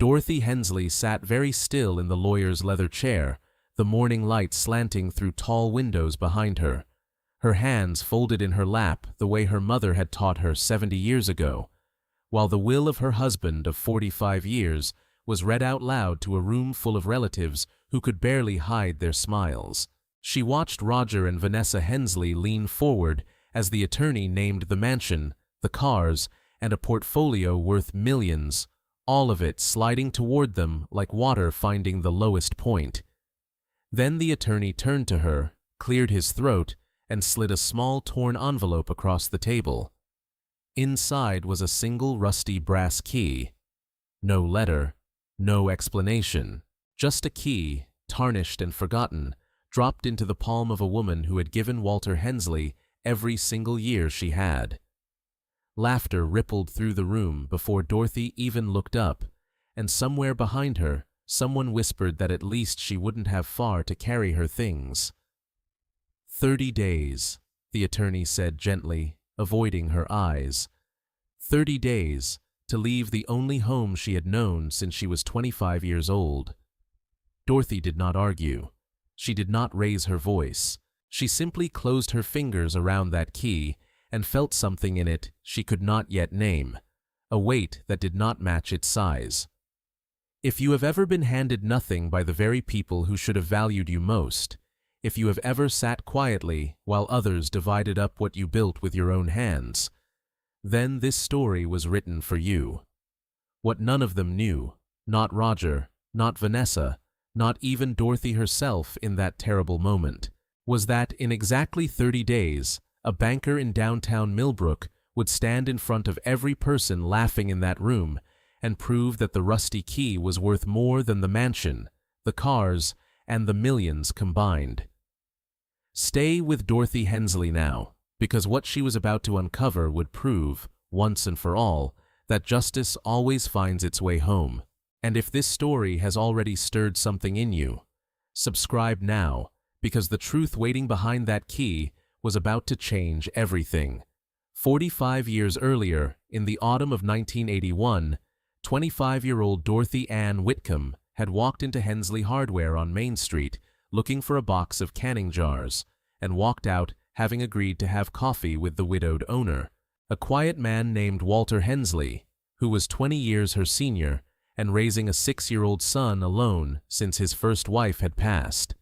Dorothy Hensley sat very still in the lawyer's leather chair, the morning light slanting through tall windows behind her, her hands folded in her lap the way her mother had taught her 70 years ago, while the will of her husband of 45 years was read out loud to a room full of relatives who could barely hide their smiles. She watched Roger and Vanessa Hensley lean forward as the attorney named the mansion, the cars, and a portfolio worth millions, all of it sliding toward them like water finding the lowest point. Then the attorney turned to her, cleared his throat, and slid a small torn envelope across the table. Inside was a single rusty brass key. No letter, no explanation, just a key, tarnished and forgotten, dropped into the palm of a woman who had given Walter Hensley every single year she had. Laughter rippled through the room before Dorothy even looked up, and somewhere behind her, someone whispered that at least she wouldn't have far to carry her things. 30 days, the attorney said gently, avoiding her eyes. 30 days to leave the only home she had known since she was 25 years old. Dorothy did not argue. She did not raise her voice. She simply closed her fingers around that key and felt something in it she could not yet name, a weight that did not match its size. If you have ever been handed nothing by the very people who should have valued you most, if you have ever sat quietly while others divided up what you built with your own hands, then this story was written for you. What none of them knew, not Roger, not Vanessa, not even Dorothy herself in that terrible moment, was that in exactly 30 days, a banker in downtown Millbrook would stand in front of every person laughing in that room and prove that the rusty key was worth more than the mansion, the cars, and the millions combined. Stay with Dorothy Hensley now, because what she was about to uncover would prove, once and for all, that justice always finds its way home. And if this story has already stirred something in you, subscribe now, because the truth waiting behind that key was about to change everything. 45 years earlier, in the autumn of 1981, 25-year-old Dorothy Ann Whitcomb had walked into Hensley Hardware on Main Street looking for a box of canning jars, and walked out having agreed to have coffee with the widowed owner, a quiet man named Walter Hensley, who was 20 years her senior and raising a 6-year-old son alone since his first wife had passed.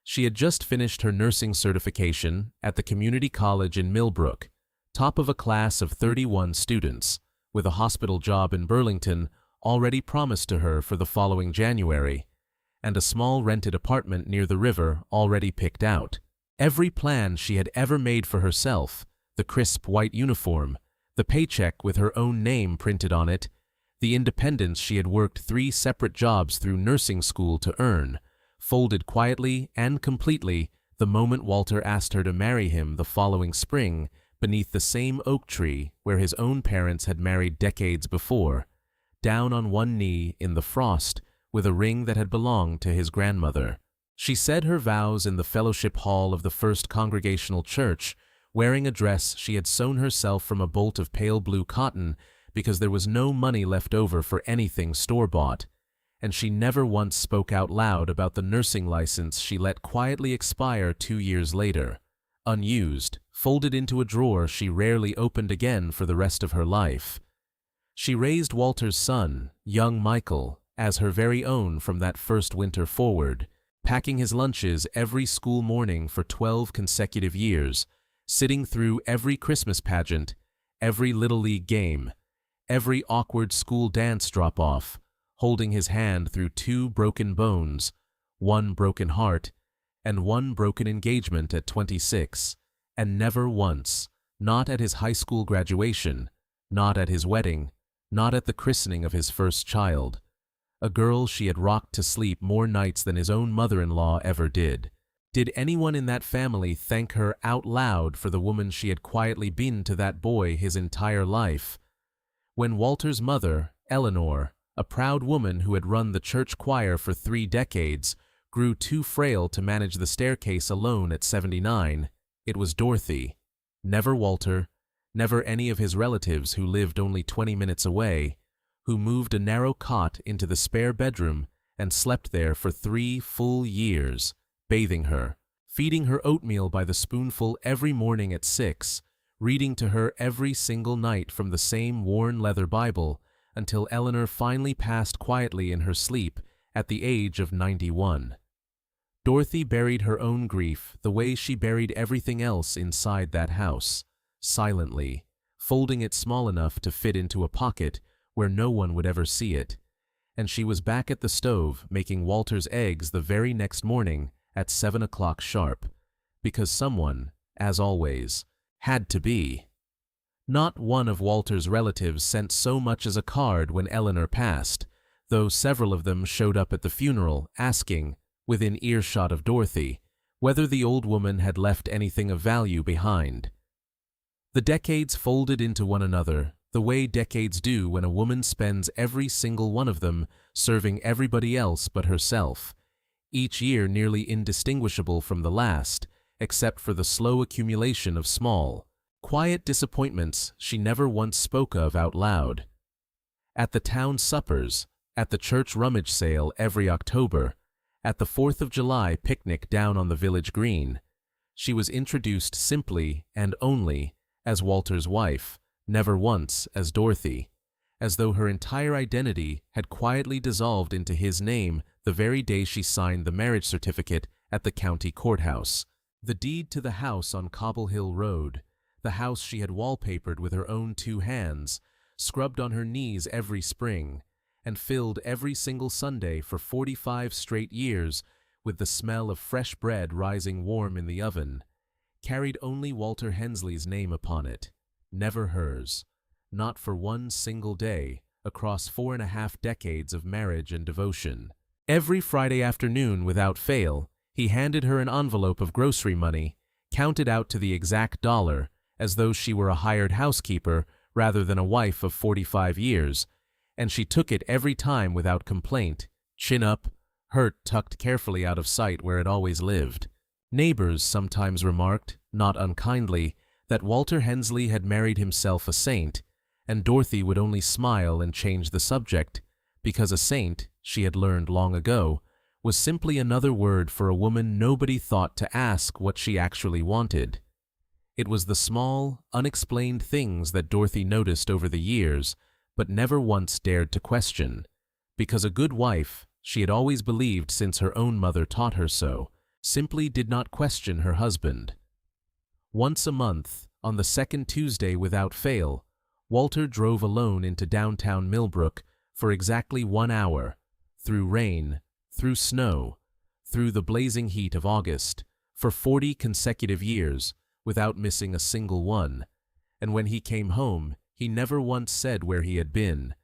She had just finished her nursing certification at the community college in Millbrook, top of a class of 31 students, with a hospital job in Burlington already promised to her for the following January, and a small rented apartment near the river already picked out. Every plan she had ever made for herself, the crisp white uniform, the paycheck with her own name printed on it, the independence she had worked 3 separate jobs through nursing school to earn, folded quietly and completely the moment Walter asked her to marry him the following spring beneath the same oak tree where his own parents had married decades before, down on one knee in the frost with a ring that had belonged to his grandmother. She said her vows in the fellowship hall of the First Congregational Church, wearing a dress she had sewn herself from a bolt of pale blue cotton because there was no money left over for anything store-bought, and she never once spoke out loud about the nursing license she let quietly expire 2 years later, unused, folded into a drawer she rarely opened again for the rest of her life. She raised Walter's son, young Michael, as her very own from that first winter forward, packing his lunches every school morning for 12 consecutive years, sitting through every Christmas pageant, every Little League game, every awkward school dance drop-off, holding his hand through 2 broken bones, 1 broken heart, and 1 broken engagement at 26, and never once, not at his high school graduation, not at his wedding, not at the christening of his first child, a girl she had rocked to sleep more nights than his own mother-in-law ever did. Did anyone in that family thank her out loud for the woman she had quietly been to that boy his entire life? When Walter's mother, Eleanor, a proud woman who had run the church choir for 3 decades, grew too frail to manage the staircase alone at 79, it was Dorothy, never Walter, never any of his relatives who lived only 20 minutes away, who moved a narrow cot into the spare bedroom and slept there for 3 full years, bathing her, feeding her oatmeal by the spoonful every morning at 6, reading to her every single night from the same worn leather Bible, until Eleanor finally passed quietly in her sleep at the age of 91. Dorothy buried her own grief the way she buried everything else inside that house, silently, folding it small enough to fit into a pocket where no one would ever see it. And she was back at the stove making Walter's eggs the very next morning at 7 o'clock sharp, because someone, as always, had to be. Not one of Walter's relatives sent so much as a card when Eleanor passed, though several of them showed up at the funeral asking, within earshot of Dorothy, whether the old woman had left anything of value behind. The decades folded into one another, the way decades do when a woman spends every single one of them serving everybody else but herself, each year nearly indistinguishable from the last, except for the slow accumulation of small, quiet disappointments she never once spoke of out loud. At the town suppers, at the church rummage sale every October, at the 4th of July picnic down on the village green, she was introduced simply and only as Walter's wife, never once as Dorothy, as though her entire identity had quietly dissolved into his name the very day she signed the marriage certificate at the county courthouse. The deed to the house on Cobble Hill Road, the house she had wallpapered with her own 2 hands, scrubbed on her knees every spring, and filled every single Sunday for 45 straight years with the smell of fresh bread rising warm in the oven, carried only Walter Hensley's name upon it, never hers, not for one single day, across 4.5 decades of marriage and devotion. Every Friday afternoon, without fail, he handed her an envelope of grocery money, counted out to the exact dollar, as though she were a hired housekeeper rather than a wife of 45 years, and she took it every time without complaint, chin up, hurt tucked carefully out of sight where it always lived. Neighbors sometimes remarked, not unkindly, that Walter Hensley had married himself a saint, and Dorothy would only smile and change the subject, because a saint, she had learned long ago, was simply another word for a woman nobody thought to ask what she actually wanted. It was the small, unexplained things that Dorothy noticed over the years, but never once dared to question, because a good wife, she had always believed since her own mother taught her so, simply did not question her husband. Once a month, on the second Tuesday without fail, Walter drove alone into downtown Millbrook for exactly 1 hour, through rain, through snow, through the blazing heat of August, for 40 consecutive years, without missing a single one, and when he came home, he never once said where he had been,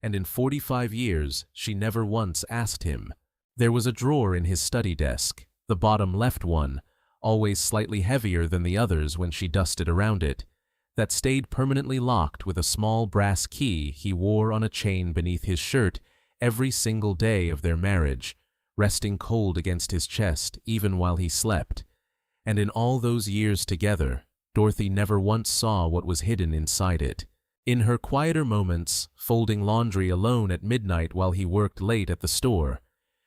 and in 45 years she never once asked him. There was a drawer in his study desk, the bottom left one, always slightly heavier than the others when she dusted around it, that stayed permanently locked with a small brass key he wore on a chain beneath his shirt every single day of their marriage, resting cold against his chest even while he slept. And in all those years together, Dorothy never once saw what was hidden inside it. In her quieter moments, folding laundry alone at midnight while he worked late at the store,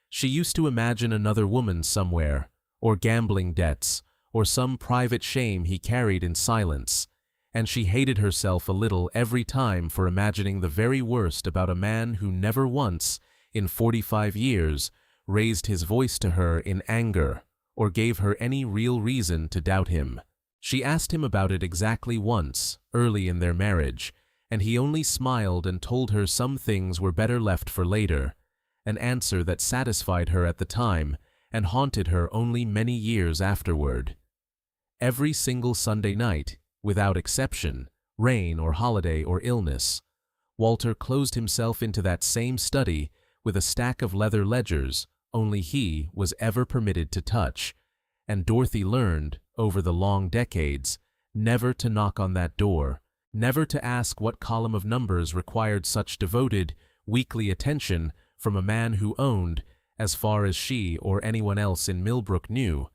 she used to imagine another woman somewhere, or gambling debts, or some private shame he carried in silence, and she hated herself a little every time for imagining the very worst about a man who never once, in 45 years, raised his voice to her in anger, or gave her any real reason to doubt him. She asked him about it exactly once, early in their marriage, and he only smiled and told her some things were better left for later, an answer that satisfied her at the time and haunted her only many years afterward. Every single Sunday night, without exception, rain or holiday or illness, Walter closed himself into that same study with a stack of leather ledgers only he was ever permitted to touch, and Dorothy learned, over the long decades, never to knock on that door, never to ask what column of numbers required such devoted, weekly attention from a man who owned, as far as she or anyone else in Millbrook knew,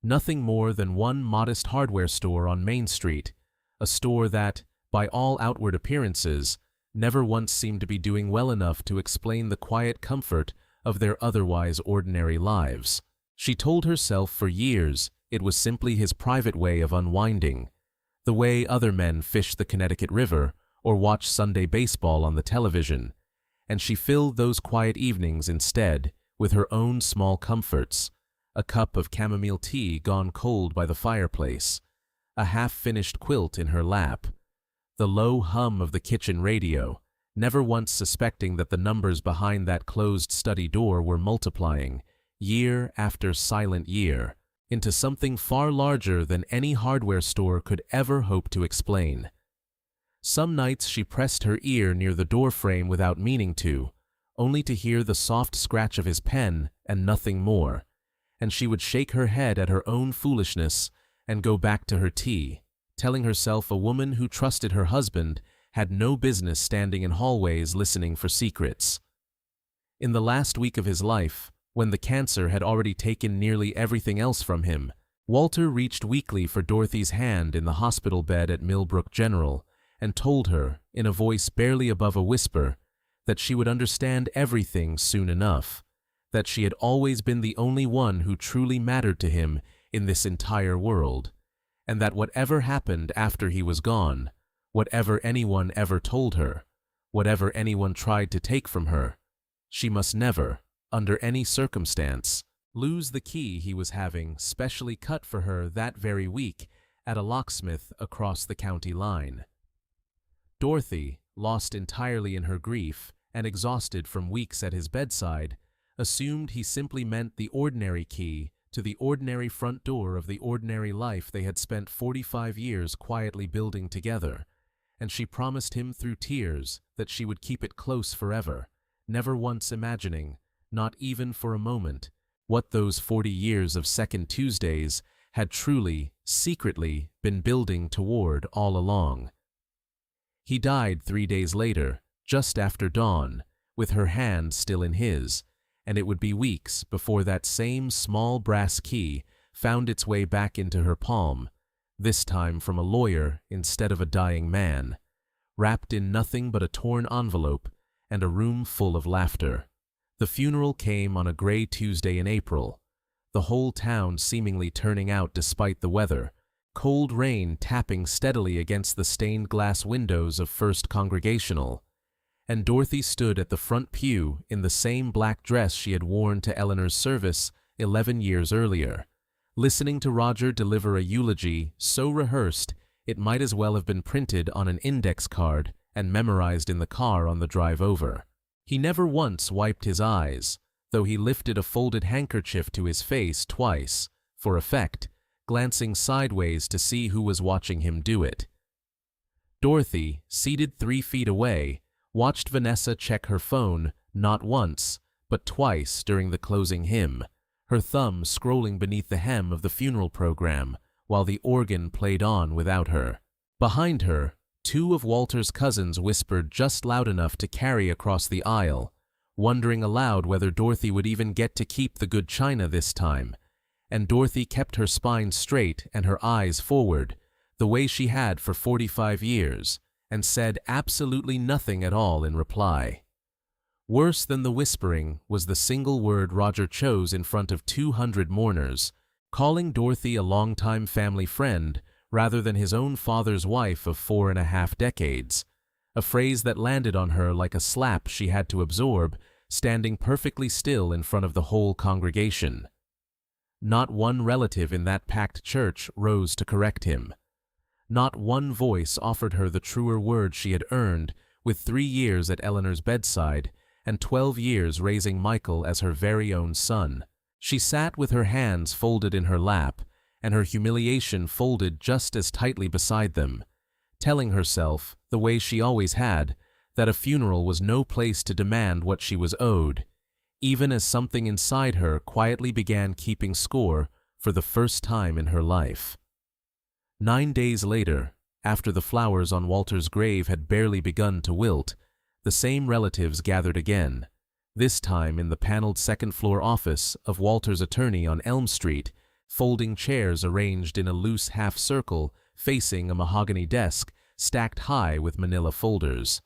nothing more than one modest hardware store on Main Street, a store that, by all outward appearances, never once seemed to be doing well enough to explain the quiet comfort of their otherwise ordinary lives. She told herself for years it was simply his private way of unwinding, the way other men fish the Connecticut River or watch Sunday baseball on the television, and she filled those quiet evenings instead with her own small comforts, a cup of chamomile tea gone cold by the fireplace, a half-finished quilt in her lap, the low hum of the kitchen radio, never once suspecting that the numbers behind that closed study door were multiplying, year after silent year, into something far larger than any hardware store could ever hope to explain. Some nights she pressed her ear near the doorframe without meaning to, only to hear the soft scratch of his pen and nothing more, and she would shake her head at her own foolishness and go back to her tea, telling herself a woman who trusted her husband had no business standing in hallways listening for secrets. In the last week of his life, when the cancer had already taken nearly everything else from him, Walter reached weakly for Dorothy's hand in the hospital bed at Millbrook General and told her, in a voice barely above a whisper, that she would understand everything soon enough, that she had always been the only one who truly mattered to him in this entire world, and that whatever happened after he was gone, whatever anyone ever told her, whatever anyone tried to take from her, she must never, under any circumstance, lose the key he was having specially cut for her that very week at a locksmith across the county line. Dorothy, lost entirely in her grief and exhausted from weeks at his bedside, assumed he simply meant the ordinary key to the ordinary front door of the ordinary life they had spent 45 years quietly building together, and she promised him through tears that she would keep it close forever, never once imagining, not even for a moment, what those 40 years of Second Tuesdays had truly, secretly been building toward all along. He died 3 days later, just after dawn, with her hand still in his, and it would be weeks before that same small brass key found its way back into her palm, this time from a lawyer instead of a dying man, wrapped in nothing but a torn envelope and a room full of laughter. The funeral came on a gray Tuesday in April, the whole town seemingly turning out despite the weather, cold rain tapping steadily against the stained glass windows of First Congregational, and Dorothy stood at the front pew in the same black dress she had worn to Eleanor's service 11 years earlier, listening to Roger deliver a eulogy so rehearsed it might as well have been printed on an index card and memorized in the car on the drive over. He never once wiped his eyes, though he lifted a folded handkerchief to his face twice, for effect, glancing sideways to see who was watching him do it. Dorothy, seated 3 feet away, watched Vanessa check her phone not once, but twice during the closing hymn, her thumb scrolling beneath the hem of the funeral program while the organ played on without her. Behind her, 2 of Walter's cousins whispered just loud enough to carry across the aisle, wondering aloud whether Dorothy would even get to keep the good china this time, and Dorothy kept her spine straight and her eyes forward, the way she had for 45 years, and said absolutely nothing at all in reply. Worse than the whispering was the single word Roger chose in front of 200 mourners, calling Dorothy a longtime family friend rather than his own father's wife of 4.5 decades, a phrase that landed on her like a slap she had to absorb, standing perfectly still in front of the whole congregation. Not one relative in that packed church rose to correct him. Not one voice offered her the truer word she had earned with 3 years at Eleanor's bedside and 12 years raising Michael as her very own son. She sat with her hands folded in her lap and her humiliation folded just as tightly beside them, telling herself, the way she always had, that a funeral was no place to demand what she was owed, even as something inside her quietly began keeping score for the first time in her life. 9 days later, after the flowers on Walter's grave had barely begun to wilt, the same relatives gathered again, this time in the paneled second-floor office of Walter's attorney on Elm Street, folding chairs arranged in a loose half-circle facing a mahogany desk stacked high with manila folders.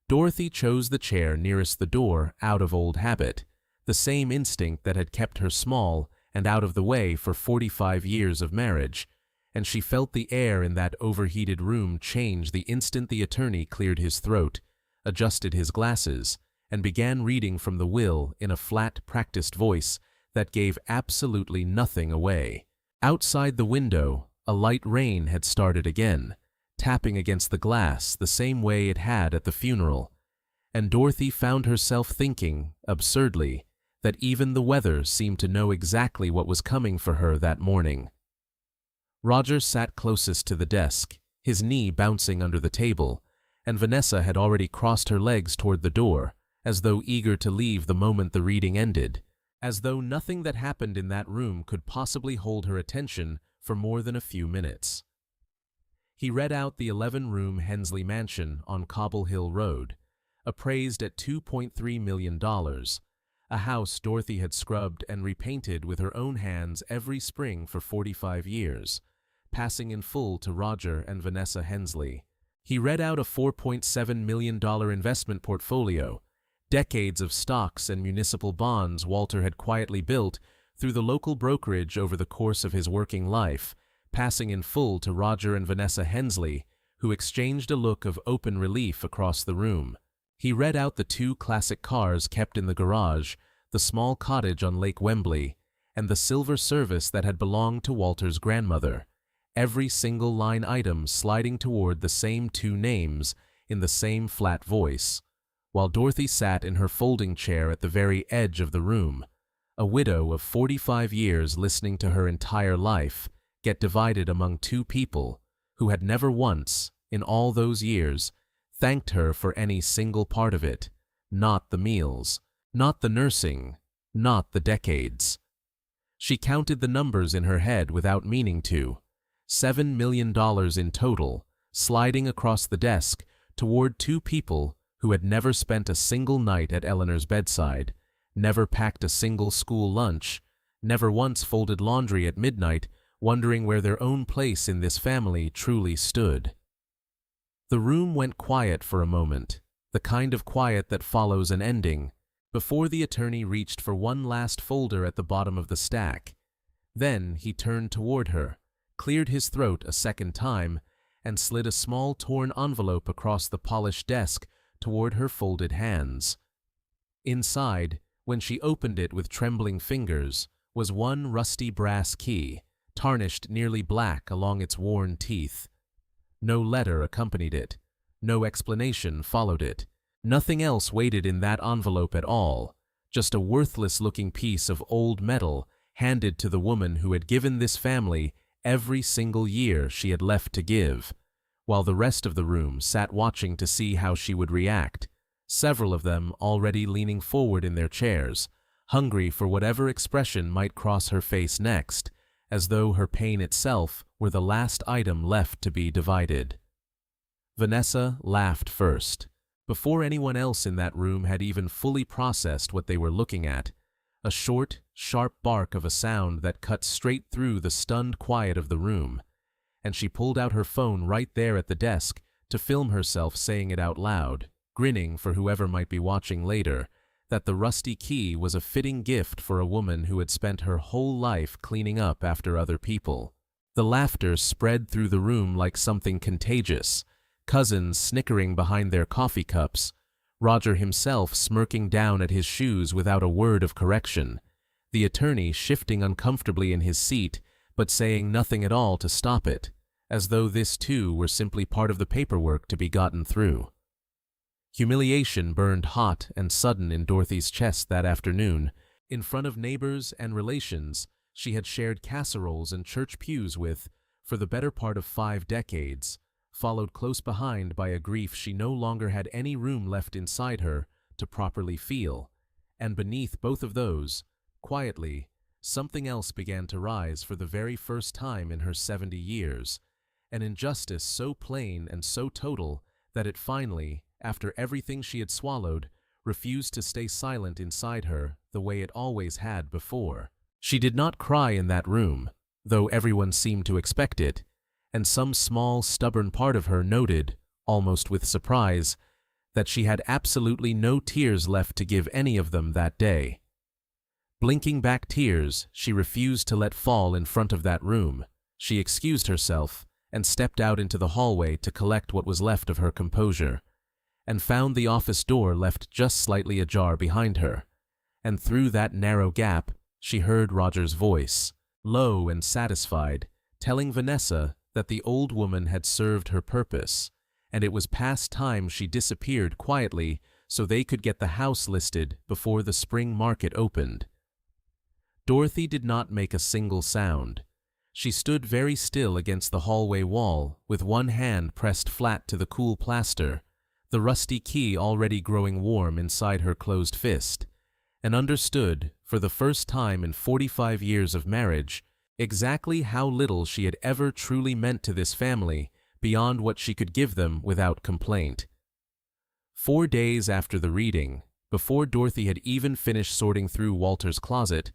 Dorothy chose the chair nearest the door out of old habit, the same instinct that had kept her small and out of the way for 45 years of marriage, and she felt the air in that overheated room change the instant the attorney cleared his throat, adjusted his glasses, and began reading from the will in a flat, practiced voice that gave absolutely nothing away. Outside the window, a light rain had started again, tapping against the glass the same way it had at the funeral, and Dorothy found herself thinking, absurdly, that even the weather seemed to know exactly what was coming for her that morning. Roger sat closest to the desk, his knee bouncing under the table, and Vanessa had already crossed her legs toward the door, as though eager to leave the moment the reading ended, as though nothing that happened in that room could possibly hold her attention for more than a few minutes. He read out the 11-room Hensley Mansion on Cobble Hill Road, appraised at $2.3 million, a house Dorothy had scrubbed and repainted with her own hands every spring for 45 years, passing in full to Roger and Vanessa Hensley. He read out a $4.7 million investment portfolio, decades of stocks and municipal bonds Walter had quietly built through the local brokerage over the course of his working life, passing in full to Roger and Vanessa Hensley, who exchanged a look of open relief across the room. He read out the 2 classic cars kept in the garage, the small cottage on Lake Wembley, and the silver service that had belonged to Walter's grandmother, every single line item sliding toward the same 2 names in the same flat voice, while Dorothy sat in her folding chair at the very edge of the room, a widow of 45 years listening to her entire life get divided among 2 people who had never once, in all those years, thanked her for any single part of it, not the meals, not the nursing, not the decades. She counted the numbers in her head without meaning to, $7 million in total, sliding across the desk toward 2 people who had never spent a single night at Eleanor's bedside, never packed a single school lunch, never once folded laundry at midnight, wondering where their own place in this family truly stood. The room went quiet for a moment, the kind of quiet that follows an ending, before the attorney reached for one last folder at the bottom of the stack. Then he turned toward her, cleared his throat a second time, and slid a small torn envelope across the polished desk toward her folded hands. Inside, when she opened it with trembling fingers, was one rusty brass key, tarnished nearly black along its worn teeth. No letter accompanied it. No explanation followed it. Nothing else waited in that envelope at all, just a worthless-looking piece of old metal handed to the woman who had given this family every single year she had left to give, while the rest of the room sat watching to see how she would react, several of them already leaning forward in their chairs, hungry for whatever expression might cross her face next, as though her pain itself were the last item left to be divided. Vanessa laughed first, before anyone else in that room had even fully processed what they were looking at, a short, sharp bark of a sound that cut straight through the stunned quiet of the room, and she pulled out her phone right there at the desk to film herself saying it out loud, grinning for whoever might be watching later, that the rusty key was a fitting gift for a woman who had spent her whole life cleaning up after other people. The laughter spread through the room like something contagious, cousins snickering behind their coffee cups, Roger himself smirking down at his shoes without a word of correction, the attorney shifting uncomfortably in his seat but saying nothing at all to stop it, as though this too were simply part of the paperwork to be gotten through. Humiliation burned hot and sudden in Dorothy's chest that afternoon, in front of neighbors and relations she had shared casseroles and church pews with for the better part of 5 decades, followed close behind by a grief she no longer had any room left inside her to properly feel, and beneath both of those, quietly, something else began to rise for the very first time in her 70 years, an injustice so plain and so total that it finally, after everything she had swallowed, refused to stay silent inside her the way it always had before. She did not cry in that room, though everyone seemed to expect it, and some small, stubborn part of her noted, almost with surprise, that she had absolutely no tears left to give any of them that day. Blinking back tears she refused to let fall in front of that room, she excused herself and stepped out into the hallway to collect what was left of her composure, and found the office door left just slightly ajar behind her, and through that narrow gap she heard Roger's voice, low and satisfied, telling Vanessa that the old woman had served her purpose, and it was past time she disappeared quietly so they could get the house listed before the spring market opened. Dorothy did not make a single sound. She stood very still against the hallway wall, with one hand pressed flat to the cool plaster, the rusty key already growing warm inside her closed fist, and understood, for the first time in 45 years of marriage, exactly how little she had ever truly meant to this family beyond what she could give them without complaint. 4 days after the reading, before Dorothy had even finished sorting through Walter's closet,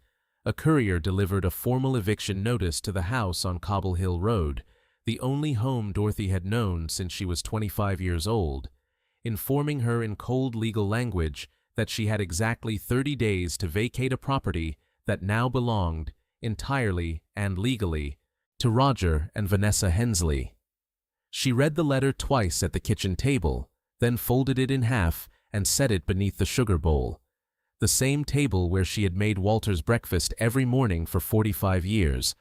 a courier delivered a formal eviction notice to the house on Cobble Hill Road, the only home Dorothy had known since she was 25 years old, informing her in cold legal language that she had exactly 30 days to vacate a property that now belonged, entirely and legally, to Roger and Vanessa Hensley. She read the letter twice at the kitchen table, then folded it in half and set it beneath the sugar bowl, the same table where she had made Walter's breakfast every morning for 45 years,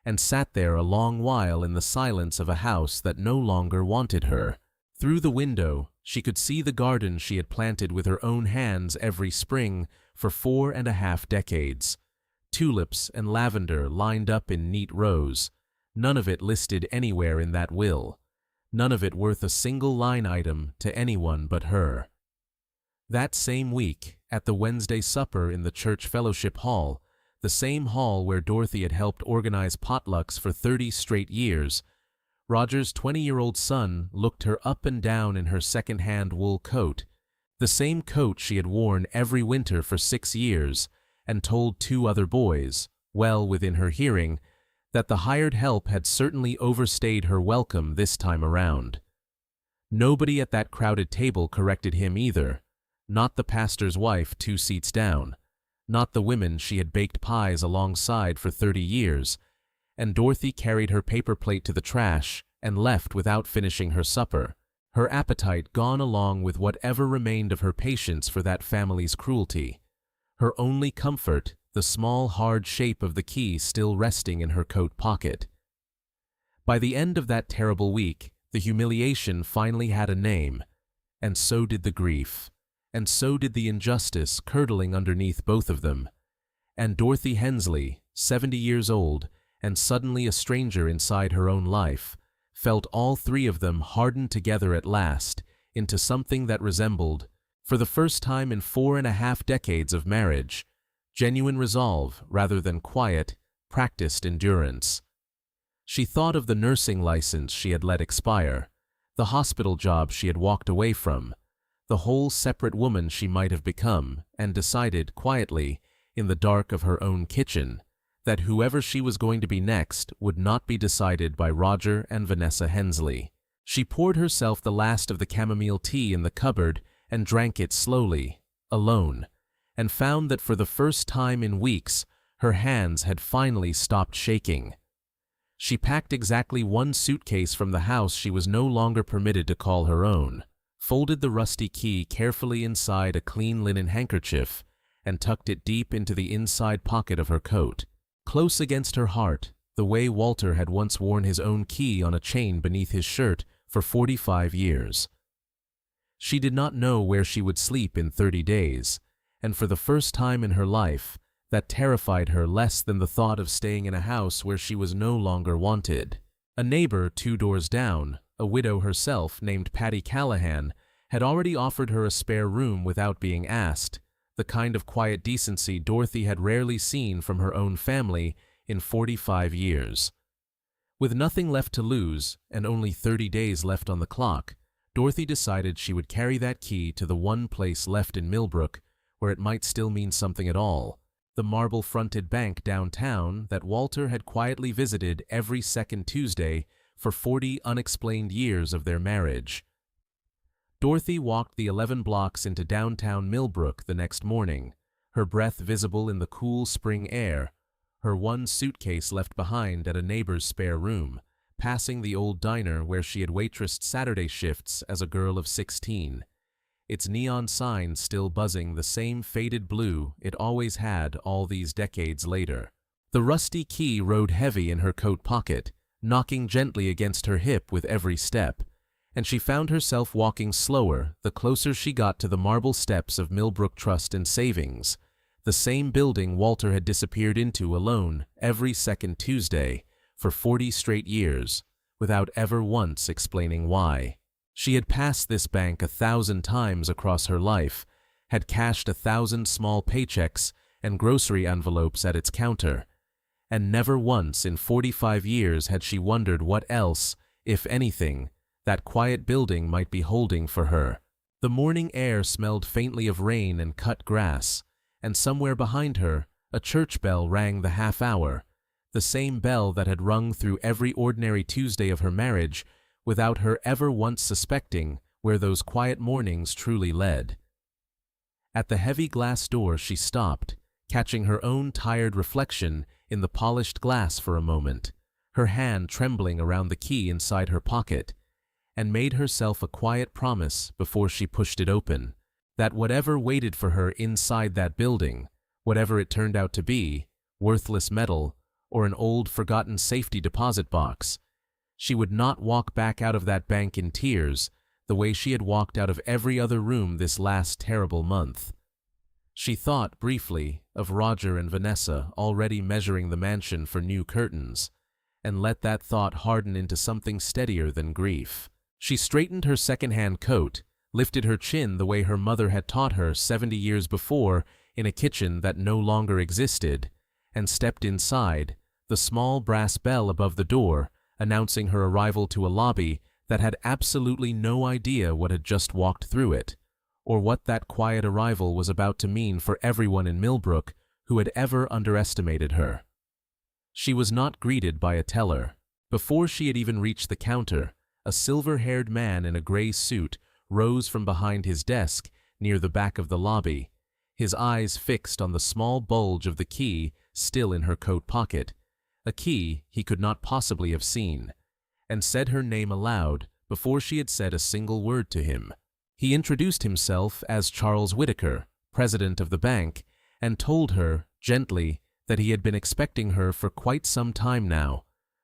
and sat there a long while in the silence of a house that no longer wanted her. Through the window, she could see the garden she had planted with her own hands every spring for 4.5 decades. Tulips and lavender lined up in neat rows, none of it listed anywhere in that will, none of it worth a single line item to anyone but her. That same week, at the Wednesday supper in the church fellowship hall, the same hall where Dorothy had helped organize potlucks for 30 straight years, Roger's 20-year-old son looked her up and down in her second-hand wool coat, the same coat she had worn every winter for 6 years, and told 2 other boys, well within her hearing, that the hired help had certainly overstayed her welcome this time around. Nobody at that crowded table corrected him either, not the pastor's wife 2 seats down, not the women she had baked pies alongside for 30 years, and Dorothy carried her paper plate to the trash and left without finishing her supper, her appetite gone along with whatever remained of her patience for that family's cruelty, her only comfort the small hard shape of the key still resting in her coat pocket. By the end of that terrible week, the humiliation finally had a name, and so did the grief, and so did the injustice curdling underneath both of them, and Dorothy Hensley, 70 years old, and suddenly a stranger inside her own life, felt all 3 of them hardened together at last into something that resembled, for the first time in 4.5 decades of marriage, genuine resolve rather than quiet, practiced endurance. She thought of the nursing license she had let expire, the hospital job she had walked away from, the whole separate woman she might have become, and decided quietly, in the dark of her own kitchen, that whoever she was going to be next would not be decided by Roger and Vanessa Hensley. She poured herself the last of the chamomile tea in the cupboard and drank it slowly, alone, and found that for the first time in weeks her hands had finally stopped shaking. She packed exactly 1 suitcase from the house she was no longer permitted to call her own, folded the rusty key carefully inside a clean linen handkerchief, and tucked it deep into the inside pocket of her coat, close against her heart, the way Walter had once worn his own key on a chain beneath his shirt for 45 years. She did not know where she would sleep in 30 days, and for the first time in her life, that terrified her less than the thought of staying in a house where she was no longer wanted. A neighbor 2 doors down, a widow herself named Patty Callahan, had already offered her a spare room without being asked, the kind of quiet decency Dorothy had rarely seen from her own family in 45 years. With nothing left to lose and only 30 days left on the clock, Dorothy decided she would carry that key to the one place left in Millbrook where it might still mean something at all, the marble-fronted bank downtown that Walter had quietly visited every second Tuesday for 40 unexplained years of their marriage. Dorothy walked the 11 blocks into downtown Millbrook the next morning, her breath visible in the cool spring air, her one suitcase left behind at a neighbor's spare room, passing the old diner where she had waitressed Saturday shifts as a girl of 16. Its neon sign still buzzing the same faded blue it always had all these decades later. The rusty key rode heavy in her coat pocket, knocking gently against her hip with every step, and she found herself walking slower the closer she got to the marble steps of Millbrook Trust and Savings, the same building Walter had disappeared into alone every second Tuesday for 40 straight years, without ever once explaining why. She had passed this bank 1,000 times across her life, had cashed 1,000 small paychecks and grocery envelopes at its counter, and never once in 45 years had she wondered what else, if anything, that quiet building might be holding for her. The morning air smelled faintly of rain and cut grass, and somewhere behind her, a church bell rang the half-hour, the same bell that had rung through every ordinary Tuesday of her marriage, without her ever once suspecting where those quiet mornings truly led. At the heavy glass door she stopped, catching her own tired reflection in the polished glass for a moment, her hand trembling around the key inside her pocket, and made herself a quiet promise before she pushed it open, that whatever waited for her inside that building, whatever it turned out to be, worthless metal or an old forgotten safety deposit box, she would not walk back out of that bank in tears the way she had walked out of every other room this last terrible month. She thought, briefly, of Roger and Vanessa already measuring the mansion for new curtains, and let that thought harden into something steadier than grief. She straightened her second-hand coat, lifted her chin the way her mother had taught her 70 years before in a kitchen that no longer existed, and stepped inside, the small brass bell above the door announcing her arrival to a lobby that had absolutely no idea what had just walked through it, or what that quiet arrival was about to mean for everyone in Millbrook who had ever underestimated her. She was not greeted by a teller. Before she had even reached the counter, a silver-haired man in a gray suit rose from behind his desk near the back of the lobby, his eyes fixed on the small bulge of the key still in her coat pocket, a key he could not possibly have seen, and said her name aloud before she had said a single word to him. He introduced himself as Charles Whitaker, president of the bank, and told her, gently, that he had been expecting her for quite some time now,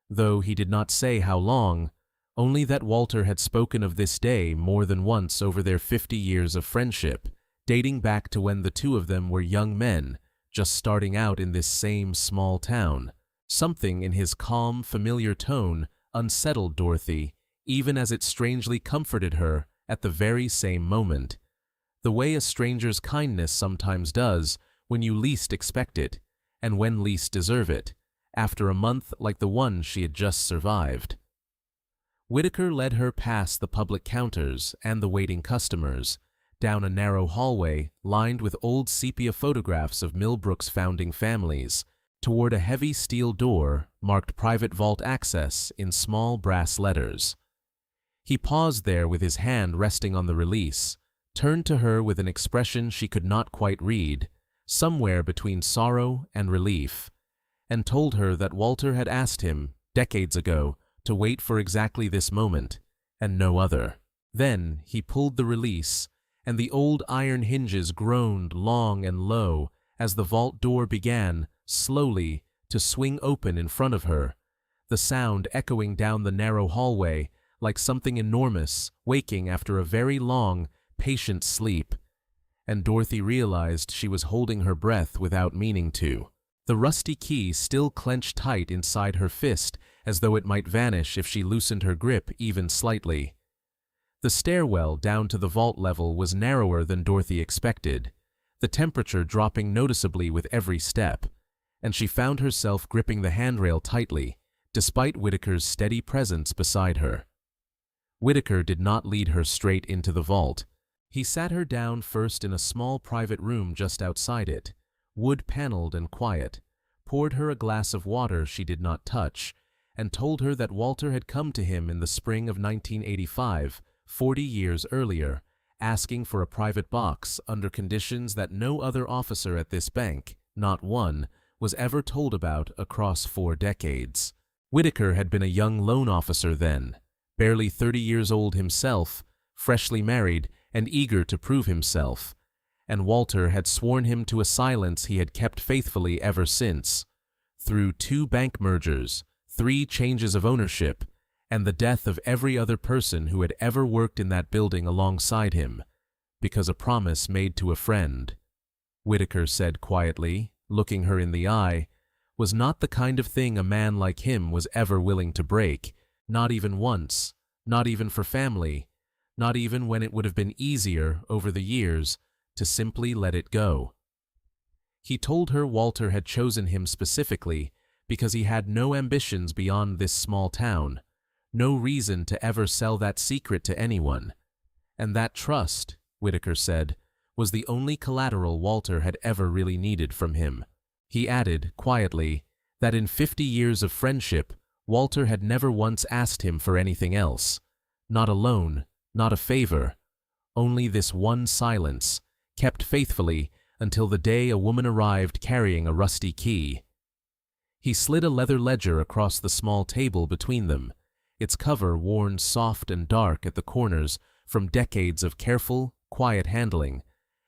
though he did not say how long, only that Walter had spoken of this day more than once over their 50 years of friendship, dating back to when the two of them were young men, just starting out in this same small town. Something in his calm, familiar tone unsettled Dorothy, even as it strangely comforted her at the very same moment, the way a stranger's kindness sometimes does when you least expect it, and when least deserve it, after a month like the one she had just survived. Whitaker led her past the public counters and the waiting customers, down a narrow hallway lined with old sepia photographs of Millbrook's founding families, toward a heavy steel door marked Private Vault Access in small brass letters. He paused there with his hand resting on the release, turned to her with an expression she could not quite read, somewhere between sorrow and relief, and told her that Walter had asked him, decades ago, to wait for exactly this moment, and no other. Then he pulled the release, and the old iron hinges groaned long and low as the vault door began, slowly, to swing open in front of her, the sound echoing down the narrow hallway like something enormous waking after a very long, patient sleep, and Dorothy realized she was holding her breath without meaning to. The rusty key still clenched tight inside her fist as though it might vanish if she loosened her grip even slightly. The stairwell down to the vault level was narrower than Dorothy expected, the temperature dropping noticeably with every step, and she found herself gripping the handrail tightly, despite Whitaker's steady presence beside her. Whitaker did not lead her straight into the vault. He sat her down first in a small private room just outside it, wood-paneled and quiet, poured her a glass of water she did not touch, and told her that Walter had come to him in the spring of 1985, 40 years earlier, asking for a private box under conditions that no other officer at this bank, not one, was ever told about across 4 decades. Whitaker had been a young loan officer then, barely 30 years old himself, freshly married and eager to prove himself, and Walter had sworn him to a silence he had kept faithfully ever since. Through 2 bank mergers, 3 changes of ownership, and the death of every other person who had ever worked in that building alongside him, because a promise made to a friend, Whitaker said quietly, looking her in the eye, was not the kind of thing a man like him was ever willing to break, not even once, not even for family, not even when it would have been easier over the years to simply let it go. He told her Walter had chosen him specifically because he had no ambitions beyond this small town, no reason to ever sell that secret to anyone. And that trust, Whitaker said, was the only collateral Walter had ever really needed from him. He added, quietly, that in 50 years of friendship, Walter had never once asked him for anything else. Not a loan, not a favor, only this one silence, kept faithfully until the day a woman arrived carrying a rusty key. He slid a leather ledger across the small table between them, its cover worn soft and dark at the corners from decades of careful, quiet handling,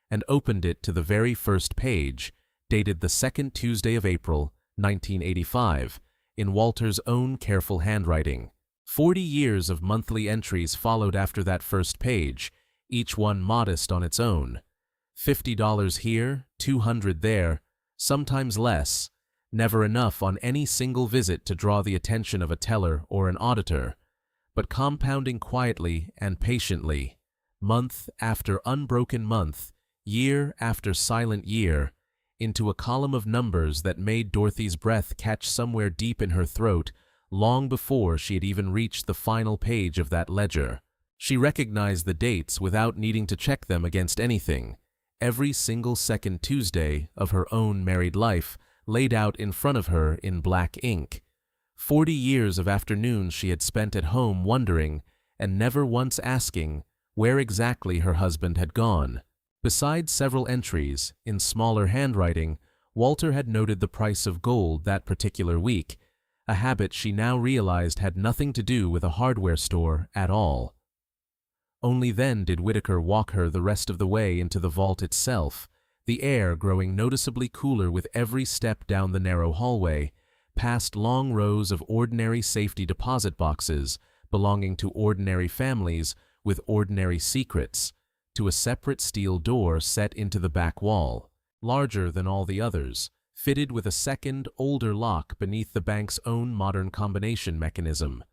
and opened it to the very first page, dated the 2nd Tuesday of April, 1985, in Walter's own careful handwriting. 40 years of monthly entries followed after that first page, each one modest on its own. $50 here, $200 there, sometimes less, never enough on any single visit to draw the attention of a teller or an auditor, but compounding quietly and patiently, month after unbroken month, year after silent year, into a column of numbers that made Dorothy's breath catch somewhere deep in her throat long before she had even reached the final page of that ledger. She recognized the dates without needing to check them against anything. Every single second Tuesday of her own married life laid out in front of her in black ink. 40 years of afternoons she had spent at home wondering, and never once asking, where exactly her husband had gone. Besides several entries, in smaller handwriting, Walter had noted the price of gold that particular week, a habit she now realized had nothing to do with a hardware store at all. Only then did Whitaker walk her the rest of the way into the vault itself, the air growing noticeably cooler with every step down the narrow hallway, past long rows of ordinary safety deposit boxes belonging to ordinary families with ordinary secrets, to a separate steel door set into the back wall, larger than all the others, fitted with a second, older lock beneath the bank's own modern combination mechanism.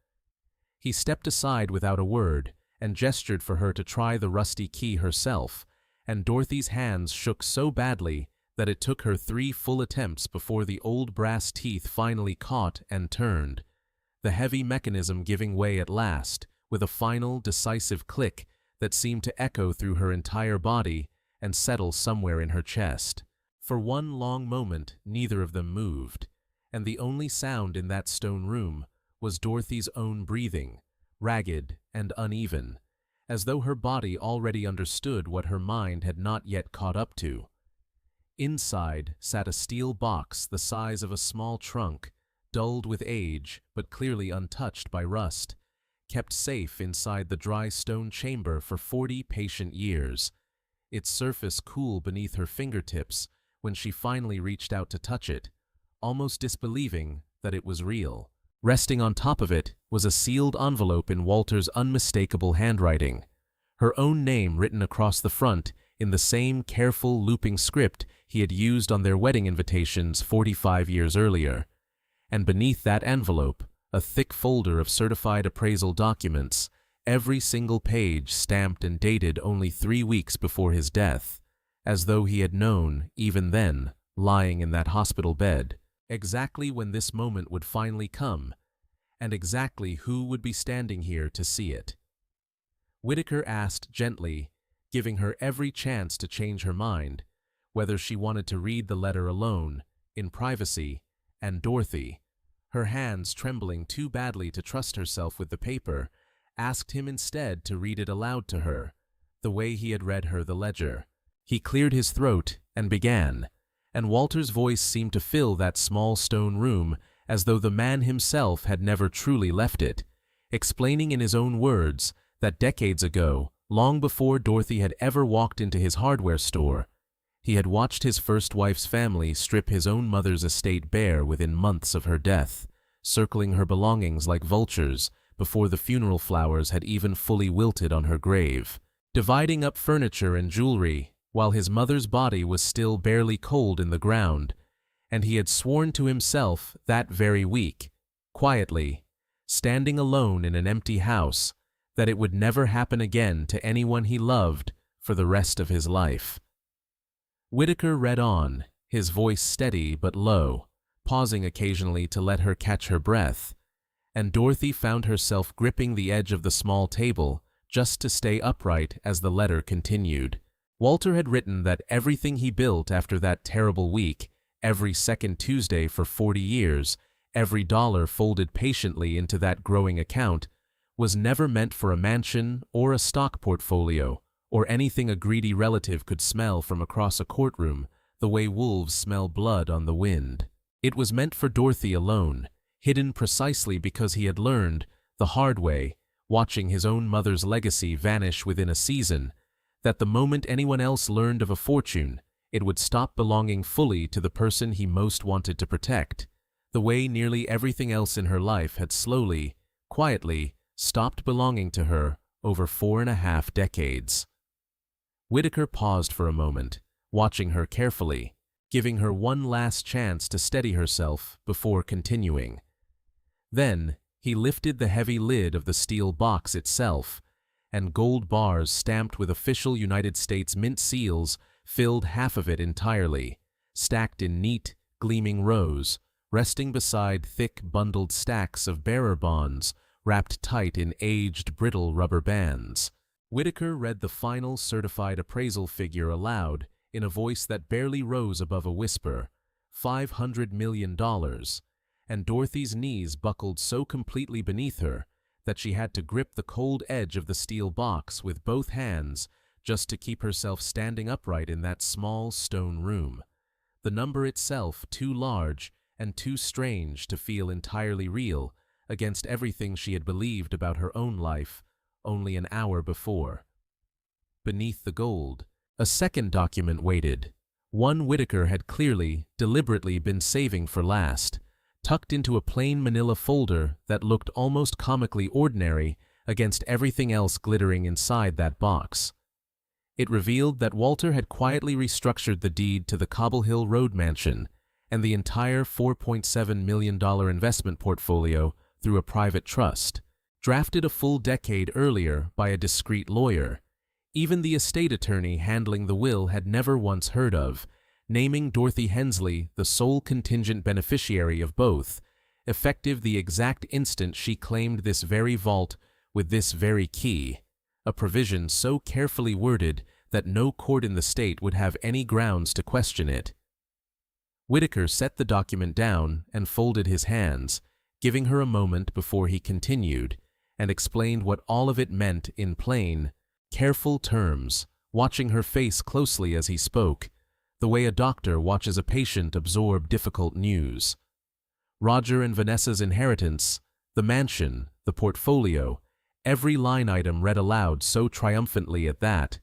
He stepped aside without a word and gestured for her to try the rusty key herself, and Dorothy's hands shook so badly that it took her 3 full attempts before the old brass teeth finally caught and turned, the heavy mechanism giving way at last, with a final, decisive click that seemed to echo through her entire body and settle somewhere in her chest. For one long moment, neither of them moved, and the only sound in that stone room was Dorothy's own breathing, ragged and uneven, as though her body already understood what her mind had not yet caught up to. Inside sat a steel box the size of a small trunk, dulled with age but clearly untouched by rust, kept safe inside the dry stone chamber for 40 patient years, its surface cool beneath her fingertips when she finally reached out to touch it, almost disbelieving that it was real. Resting on top of it was a sealed envelope in Walter's unmistakable handwriting, her own name written across the front in the same careful looping script he had used on their wedding invitations 45 years earlier, and beneath that envelope, a thick folder of certified appraisal documents, every single page stamped and dated only 3 weeks before his death, as though he had known, even then, lying in that hospital bed, exactly when this moment would finally come, and exactly who would be standing here to see it. Whitaker asked gently, giving her every chance to change her mind, whether she wanted to read the letter alone, in privacy, and Dorothy, her hands trembling too badly to trust herself with the paper, asked him instead to read it aloud to her, the way he had read her the ledger. He cleared his throat and began, and Walter's voice seemed to fill that small stone room as though the man himself had never truly left it, explaining in his own words that decades ago, long before Dorothy had ever walked into his hardware store, he had watched his first wife's family strip his own mother's estate bare within months of her death, circling her belongings like vultures before the funeral flowers had even fully wilted on her grave, dividing up furniture and jewelry while his mother's body was still barely cold in the ground, and he had sworn to himself that very week, quietly, standing alone in an empty house, that it would never happen again to anyone he loved for the rest of his life. Whitaker read on, his voice steady but low, pausing occasionally to let her catch her breath, and Dorothy found herself gripping the edge of the small table just to stay upright as the letter continued. Walter had written that everything he built after that terrible week, every second Tuesday for 40 years, every dollar folded patiently into that growing account, was never meant for a mansion or a stock portfolio, or anything a greedy relative could smell from across a courtroom, the way wolves smell blood on the wind. It was meant for Dorothy alone, hidden precisely because he had learned, the hard way, watching his own mother's legacy vanish within a season, that the moment anyone else learned of a fortune, it would stop belonging fully to the person he most wanted to protect, the way nearly everything else in her life had slowly, quietly, stopped belonging to her over 4.5 decades. Whitaker paused for a moment, watching her carefully, giving her one last chance to steady herself before continuing. Then, he lifted the heavy lid of the steel box itself, and gold bars stamped with official United States Mint seals filled half of it entirely, stacked in neat, gleaming rows, resting beside thick, bundled stacks of bearer bonds wrapped tight in aged, brittle rubber bands. Whitaker read the final certified appraisal figure aloud in a voice that barely rose above a whisper, $500 million, and Dorothy's knees buckled so completely beneath her that she had to grip the cold edge of the steel box with both hands just to keep herself standing upright in that small stone room, the number itself too large and too strange to feel entirely real against everything she had believed about her own life only an hour before. Beneath the gold, a second document waited, one Whitaker had clearly, deliberately been saving for last, tucked into a plain manila folder that looked almost comically ordinary against everything else glittering inside that box. It revealed that Walter had quietly restructured the deed to the Cobble Hill Road mansion and the entire $4.7 million investment portfolio through a private trust, drafted a full decade earlier by a discreet lawyer, even the estate attorney handling the will had never once heard of, naming Dorothy Hensley the sole contingent beneficiary of both, effective the exact instant she claimed this very vault with this very key, a provision so carefully worded that no court in the state would have any grounds to question it. Whitaker set the document down and folded his hands, giving her a moment before he continued, and explained what all of it meant in plain, careful terms, watching her face closely as he spoke, the way a doctor watches a patient absorb difficult news. Roger and Vanessa's inheritance, the mansion, the portfolio, every line item read aloud so triumphantly at that,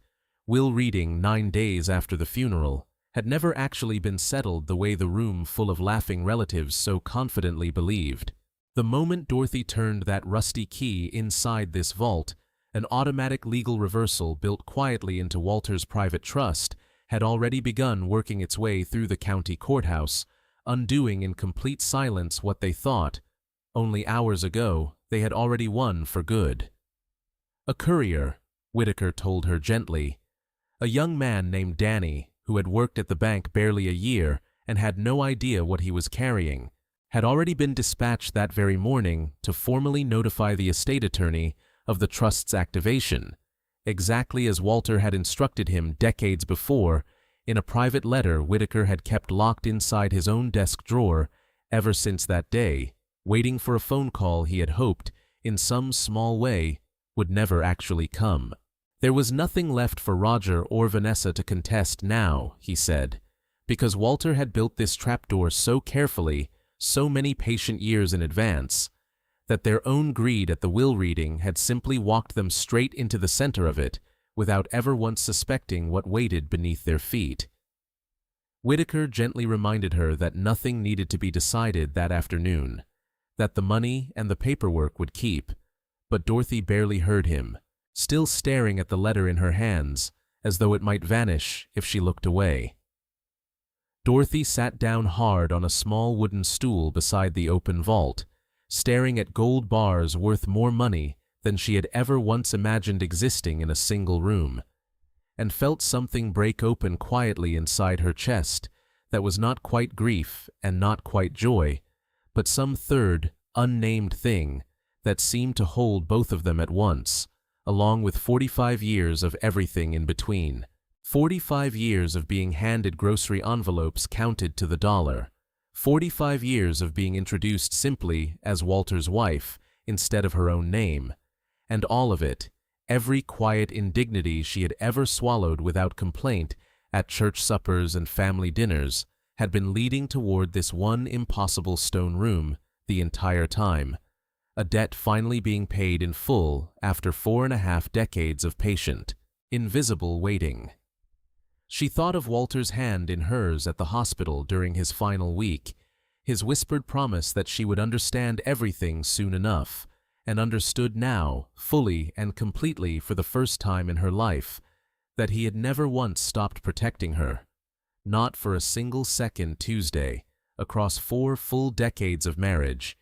will reading 9 days after the funeral, had never actually been settled the way the room full of laughing relatives so confidently believed. The moment Dorothy turned that rusty key inside this vault, an automatic legal reversal built quietly into Walter's private trust had already begun working its way through the county courthouse, undoing in complete silence what they thought, only hours ago, they had already won for good. A courier, Whitaker told her gently, a young man named Danny, who had worked at the bank barely a year and had no idea what he was carrying, had already been dispatched that very morning to formally notify the estate attorney of the trust's activation, exactly as Walter had instructed him decades before in a private letter Whitaker had kept locked inside his own desk drawer ever since that day, waiting for a phone call he had hoped, in some small way, would never actually come. There was nothing left for Roger or Vanessa to contest now, he said, because Walter had built this trapdoor so carefully, so many patient years in advance, that their own greed at the will reading had simply walked them straight into the center of it without ever once suspecting what waited beneath their feet. Whitaker gently reminded her that nothing needed to be decided that afternoon, that the money and the paperwork would keep, but Dorothy barely heard him, still staring at the letter in her hands as though it might vanish if she looked away. Dorothy sat down hard on a small wooden stool beside the open vault, staring at gold bars worth more money than she had ever once imagined existing in a single room, and felt something break open quietly inside her chest that was not quite grief and not quite joy, but some third, unnamed thing that seemed to hold both of them at once, along with 45 years of everything in between. 45 years of being handed grocery envelopes counted to the dollar. 45 years of being introduced simply as Walter's wife instead of her own name. And all of it, every quiet indignity she had ever swallowed without complaint at church suppers and family dinners, had been leading toward this one impossible stone room the entire time, a debt finally being paid in full after 4.5 decades of patient, invisible waiting. She thought of Walter's hand in hers at the hospital during his final week, his whispered promise that she would understand everything soon enough, and understood now, fully and completely for the first time in her life, that he had never once stopped protecting her, not for a single second Tuesday, across 4 full decades of marriage,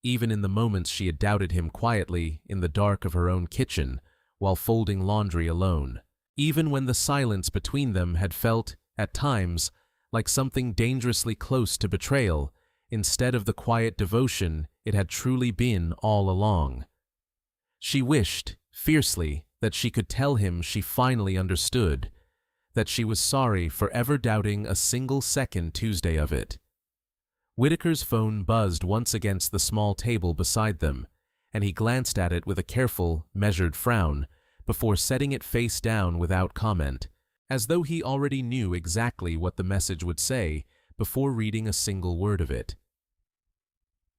even in the moments she had doubted him quietly in the dark of her own kitchen while folding laundry alone, even when the silence between them had felt, at times, like something dangerously close to betrayal, instead of the quiet devotion it had truly been all along. She wished, fiercely, that she could tell him she finally understood, that she was sorry for ever doubting a single second Tuesday of it. Whitaker's phone buzzed once against the small table beside them, and he glanced at it with a careful, measured frown, before setting it face down without comment, as though he already knew exactly what the message would say before reading a single word of it.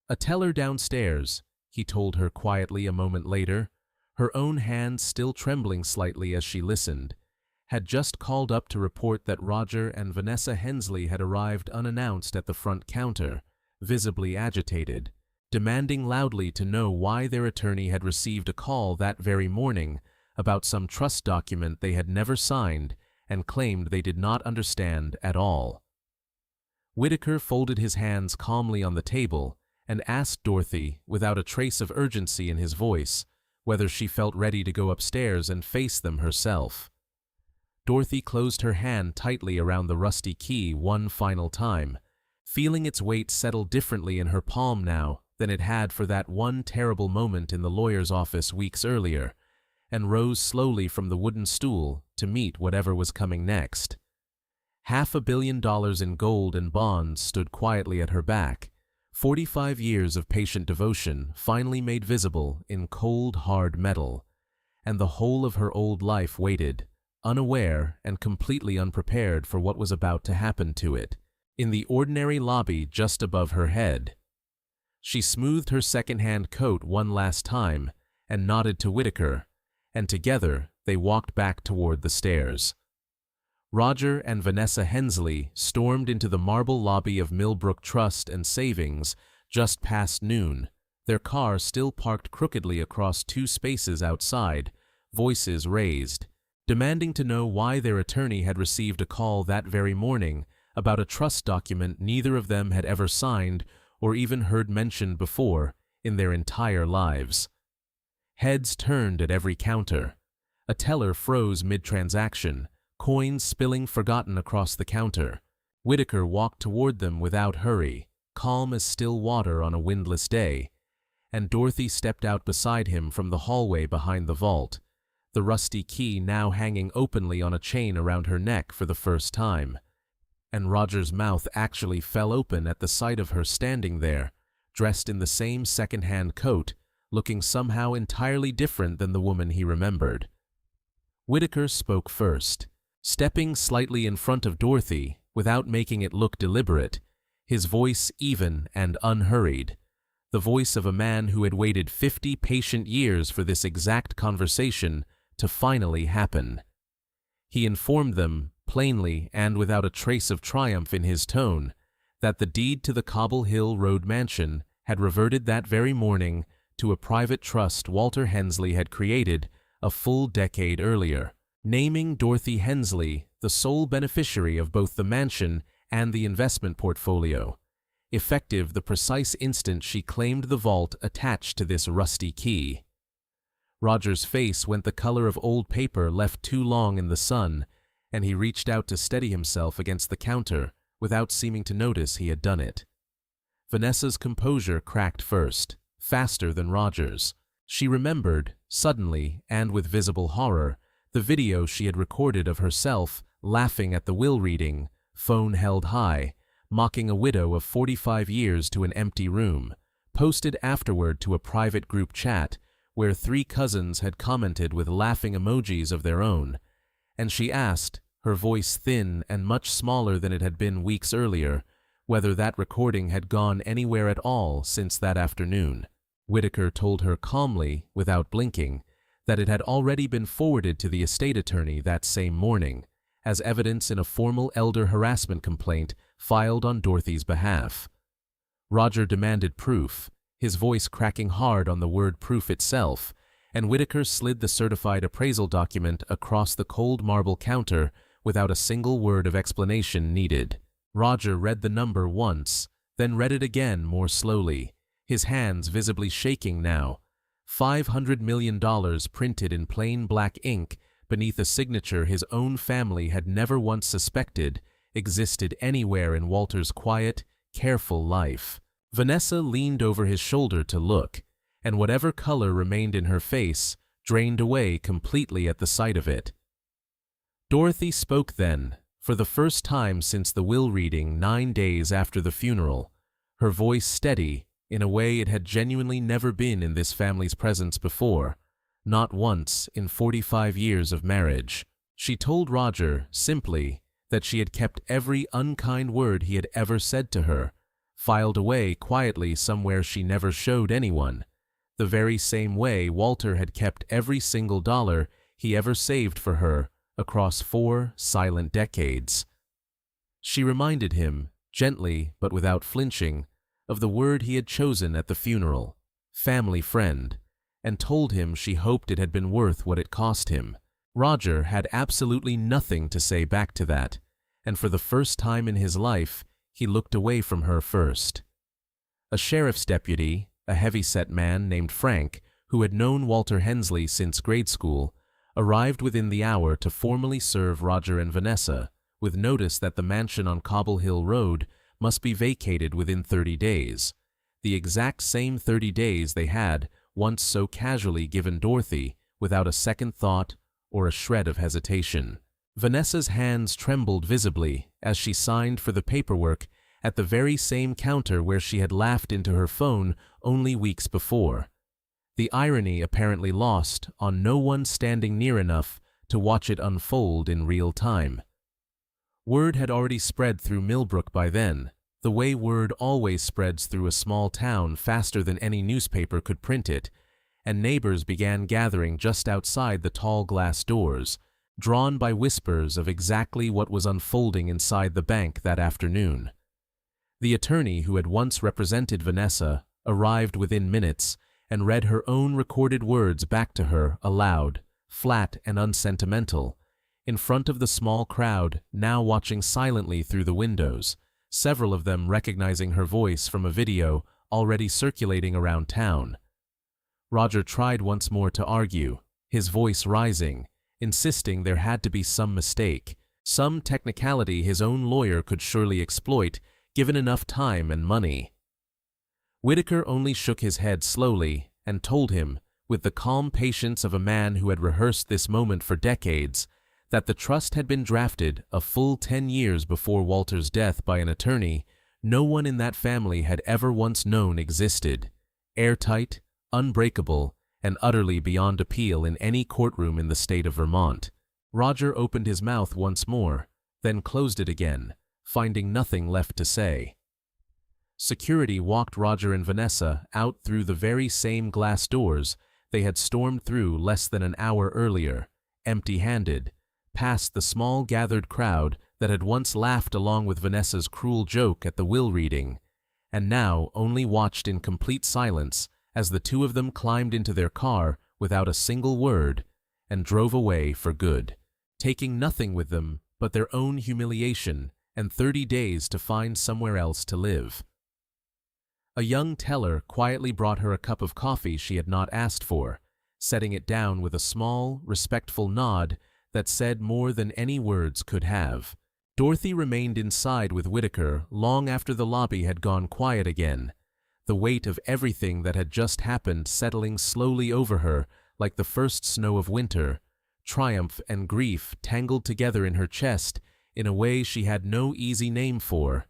"A teller downstairs," he told her quietly a moment later, her own hand still trembling slightly as she listened, had just called up to report that Roger and Vanessa Hensley had arrived unannounced at the front counter, visibly agitated, demanding loudly to know why their attorney had received a call that very morning about some trust document they had never signed and claimed they did not understand at all. Whitaker folded his hands calmly on the table and asked Dorothy, without a trace of urgency in his voice, whether she felt ready to go upstairs and face them herself. Dorothy closed her hand tightly around the rusty key one final time, feeling its weight settle differently in her palm now than it had for that one terrible moment in the lawyer's office weeks earlier, and rose slowly from the wooden stool to meet whatever was coming next. $500 million in gold and bonds stood quietly at her back, 45 years of patient devotion finally made visible in cold, hard metal, and the whole of her old life waited, unaware and completely unprepared for what was about to happen to it, in the ordinary lobby just above her head. She smoothed her second-hand coat one last time and nodded to Whitaker, and together they walked back toward the stairs. Roger and Vanessa Hensley stormed into the marble lobby of Millbrook Trust and Savings just past noon, their car still parked crookedly across 2 spaces outside, voices raised, demanding to know why their attorney had received a call that very morning about a trust document neither of them had ever signed or even heard mentioned before in their entire lives. Heads turned at every counter. A teller froze mid-transaction, coins spilling forgotten across the counter. Whitaker walked toward them without hurry, calm as still water on a windless day, and Dorothy stepped out beside him from the hallway behind the vault, the rusty key now hanging openly on a chain around her neck for the first time. And Roger's mouth actually fell open at the sight of her standing there, dressed in the same second-hand coat, looking somehow entirely different than the woman he remembered. Whitaker spoke first, stepping slightly in front of Dorothy without making it look deliberate, his voice even and unhurried, the voice of a man who had waited 50 patient years for this exact conversation to finally happen. He informed them, plainly and without a trace of triumph in his tone, that the deed to the Cobble Hill Road mansion had reverted that very morning to a private trust Walter Hensley had created a full decade earlier, naming Dorothy Hensley the sole beneficiary of both the mansion and the investment portfolio, effective the precise instant she claimed the vault attached to this rusty key. Roger's face went the color of old paper left too long in the sun, and he reached out to steady himself against the counter without seeming to notice he had done it. Vanessa's composure cracked first, faster than Roger's. She remembered, suddenly and with visible horror, the video she had recorded of herself laughing at the will reading, phone held high, mocking a widow of 45 years to an empty room, posted afterward to a private group chat where 3 cousins had commented with laughing emojis of their own, and she asked, her voice thin and much smaller than it had been weeks earlier, whether that recording had gone anywhere at all since that afternoon. Whitaker told her calmly, without blinking, that it had already been forwarded to the estate attorney that same morning, as evidence in a formal elder harassment complaint filed on Dorothy's behalf. Roger demanded proof, his voice cracking hard on the word proof itself, and Whitaker slid the certified appraisal document across the cold marble counter without a single word of explanation needed. Roger read the number once, then read it again more slowly, his hands visibly shaking now. $500 million printed in plain black ink beneath a signature his own family had never once suspected existed anywhere in Walter's quiet, careful life. Vanessa leaned over his shoulder to look, and whatever color remained in her face drained away completely at the sight of it. Dorothy spoke then, for the first time since the will reading 9 days after the funeral, her voice steady in a way it had genuinely never been in this family's presence before, not once in 45 years of marriage. She told Roger, simply, that she had kept every unkind word he had ever said to her, filed away quietly somewhere she never showed anyone, the very same way Walter had kept every single dollar he ever saved for her across 4 silent decades. She reminded him, gently but without flinching, of the word he had chosen at the funeral, family friend, and told him she hoped it had been worth what it cost him. Roger had absolutely nothing to say back to that, and for the first time in his life, he looked away from her first. A sheriff's deputy, a heavy-set man named Frank, who had known Walter Hensley since grade school, arrived within the hour to formally serve Roger and Vanessa, with notice that the mansion on Cobble Hill Road must be vacated within 30 days, the exact same 30 days they had once so casually given Dorothy without a second thought or a shred of hesitation. Vanessa's hands trembled visibly as she signed for the paperwork at the very same counter where she had laughed into her phone only weeks before, the irony apparently lost on no one standing near enough to watch it unfold in real time. Word had already spread through Millbrook by then, the way word always spreads through a small town faster than any newspaper could print it, and neighbors began gathering just outside the tall glass doors, drawn by whispers of exactly what was unfolding inside the bank that afternoon. The attorney who had once represented Vanessa arrived within minutes and read her own recorded words back to her aloud, flat and unsentimental, in front of the small crowd now watching silently through the windows, several of them recognizing her voice from a video already circulating around town. Roger tried once more to argue, his voice rising, insisting there had to be some mistake, some technicality his own lawyer could surely exploit given enough time and money. Whitaker only shook his head slowly and told him, with the calm patience of a man who had rehearsed this moment for decades, that the trust had been drafted a full 10 years before Walter's death by an attorney no one in that family had ever once known existed, airtight, unbreakable, and utterly beyond appeal in any courtroom in the state of Vermont. Roger opened his mouth once more, then closed it again, finding nothing left to say. Security walked Roger and Vanessa out through the very same glass doors they had stormed through less than an hour earlier, empty-handed, past the small gathered crowd that had once laughed along with Vanessa's cruel joke at the will reading, and now only watched in complete silence as the two of them climbed into their car without a single word and drove away for good, taking nothing with them but their own humiliation and 30 days to find somewhere else to live. A young teller quietly brought her a cup of coffee she had not asked for, setting it down with a small, respectful nod that said more than any words could have. Dorothy remained inside with Whitaker long after the lobby had gone quiet again, the weight of everything that had just happened settling slowly over her like the first snow of winter, triumph and grief tangled together in her chest in a way she had no easy name for.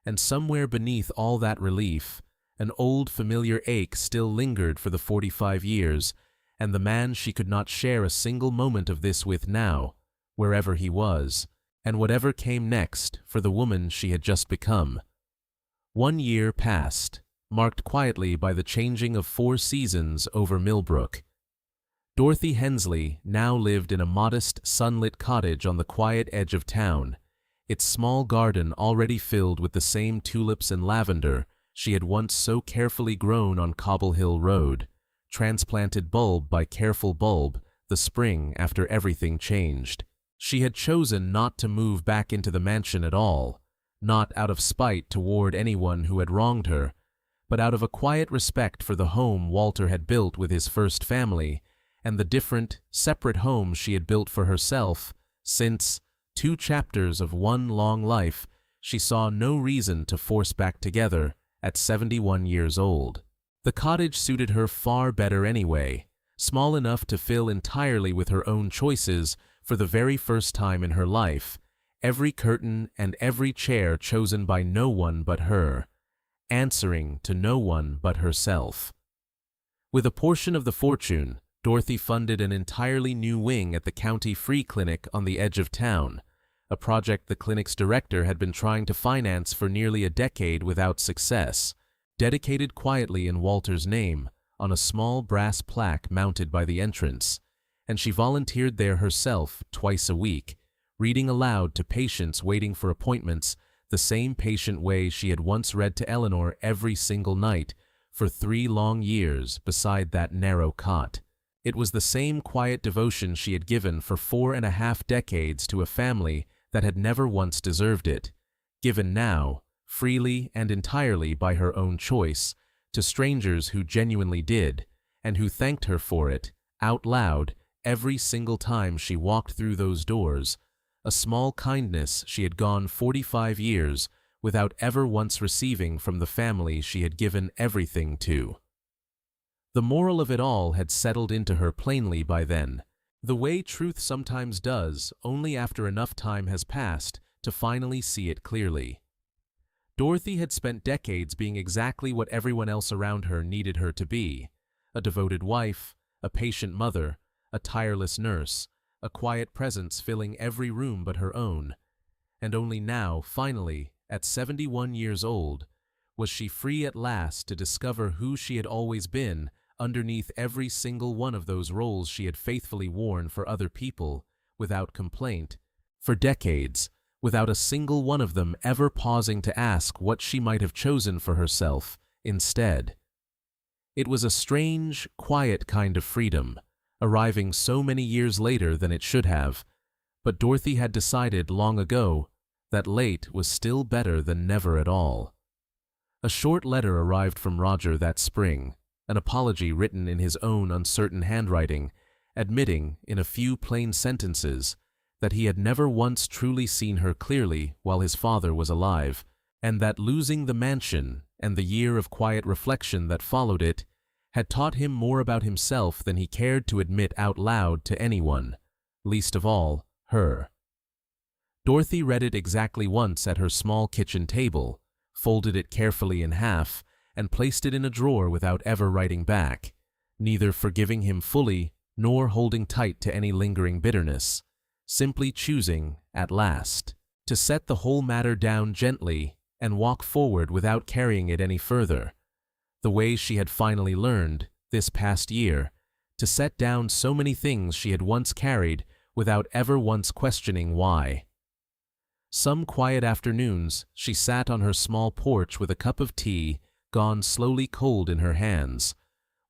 And somewhere beneath all that relief, an old familiar ache still lingered for the 45 years, and the man she could not share a single moment of this with now, wherever he was, and whatever came next for the woman she had just become. 1 year passed, marked quietly by the changing of 4 seasons over Millbrook. Dorothy Hensley now lived in a modest, sunlit cottage on the quiet edge of town, its small garden already filled with the same tulips and lavender she had once so carefully grown on Cobble Hill Road, transplanted bulb by careful bulb the spring after everything changed. She had chosen not to move back into the mansion at all, not out of spite toward anyone who had wronged her, but out of a quiet respect for the home Walter had built with his first family and the different, separate homes she had built for herself, since 2 chapters of one long life she saw no reason to force back together at 71 years old. The cottage suited her far better anyway, small enough to fill entirely with her own choices for the very first time in her life, every curtain and every chair chosen by no one but her, answering to no one but herself. With a portion of the fortune, Dorothy funded an entirely new wing at the County Free Clinic on the edge of town, a project the clinic's director had been trying to finance for nearly a decade without success, dedicated quietly in Walter's name on a small brass plaque mounted by the entrance, and she volunteered there herself twice a week, reading aloud to patients waiting for appointments the same patient way she had once read to Eleanor every single night for 3 long years beside that narrow cot. It was the same quiet devotion she had given for 4.5 decades to a family that had never once deserved it, given now, freely and entirely by her own choice, to strangers who genuinely did, and who thanked her for it, out loud, every single time she walked through those doors, a small kindness she had gone 45 years without ever once receiving from the family she had given everything to. The moral of it all had settled into her plainly by then, the way truth sometimes does only after enough time has passed to finally see it clearly. Dorothy had spent decades being exactly what everyone else around her needed her to be, a devoted wife, a patient mother, a tireless nurse, a quiet presence filling every room but her own, and only now, finally, at 71 years old, was she free at last to discover who she had always been underneath every single one of those roles she had faithfully worn for other people, without complaint, for decades, without a single one of them ever pausing to ask what she might have chosen for herself instead. It was a strange, quiet kind of freedom, arriving so many years later than it should have, but Dorothy had decided long ago that late was still better than never at all. A short letter arrived from Roger that spring, an apology written in his own uncertain handwriting, admitting, in a few plain sentences, that he had never once truly seen her clearly while his father was alive, and that losing the mansion and the year of quiet reflection that followed it had taught him more about himself than he cared to admit out loud to anyone, least of all, her. Dorothy read it exactly once at her small kitchen table, folded it carefully in half, and placed it in a drawer without ever writing back, neither forgiving him fully nor holding tight to any lingering bitterness, simply choosing, at last, to set the whole matter down gently and walk forward without carrying it any further, the way she had finally learned, this past year, to set down so many things she had once carried without ever once questioning why. Some quiet afternoons she sat on her small porch with a cup of tea gone slowly cold in her hands,